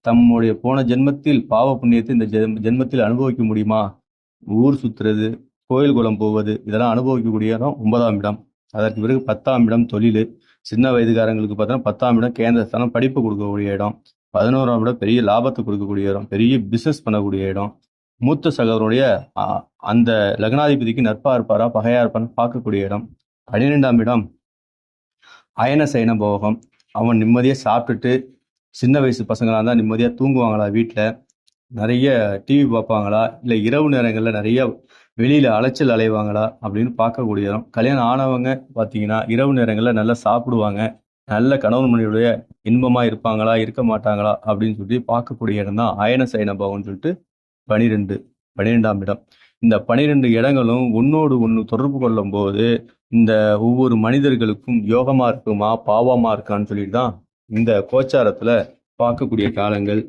தம்முடைய போன ஜென்மத்தில் பாவ புண்ணியத்தை இந்த ஜென்மத்தில் அனுபவிக்க முடியுமா? ஊர் சுத்துறது, கோயில் குளம் போவது, இதெல்லாம் அனுபவிக்கக்கூடிய இடம் 9ஆம் இடம். அதற்கு பிறகு 10ஆம் இடம் தொழில். சின்ன வயதுக்காரங்களுக்கு பார்த்தோன்னா 10ஆம் இடம் கேந்திர ஸ்தானம், படிப்பு கொடுக்கக்கூடிய இடம். 11ஆம் இடம் பெரிய லாபத்தை கொடுக்கக்கூடிய இடம், பெரிய பிசினஸ் பண்ணக்கூடிய இடம். மூத்த சகோதரனுடைய அந்த லக்னாதிபதிக்கு நட்பா இருப்பாரா பகையா இருப்பான்னு பார்க்கக்கூடிய இடம். 12ஆம் இடம் அயன சயன போகம். அவன் நிம்மதியாக சாப்பிட்டுட்டு, சின்ன வயசு பசங்களாக இருந்தால் நிம்மதியாக தூங்குவாங்களா வீட்டில், நிறைய டிவி பார்ப்பாங்களா, இல்லை இரவு நேரங்களில் நிறைய வெளியில் அலைச்சல் அலைவாங்களா அப்படின்னு பார்க்கக்கூடிய இடம். கல்யாணம் ஆனவங்க பார்த்தீங்கன்னா இரவு நேரங்களில் நல்லா சாப்பிடுவாங்க, நல்ல கணவன் மனைவியுடைய இன்பமாக இருப்பாங்களா இருக்க மாட்டாங்களா அப்படின்னு சொல்லி பார்க்கக்கூடிய இடம் தான் அயன சயன போகம்னு சொல்லிட்டு 12ஆம் இடம். இந்த 12 இடங்களும் ஒன்னோடு ஒன்று தொடர்பு கொள்ளும் போது இந்த ஒவ்வொரு மனிதர்களுக்கும் யோகமா இருக்குமா பாவமா இருக்கான்னு சொல்லிட்டு தான் இந்த கோச்சாரத்துல பார்க்கக்கூடிய காலங்கள்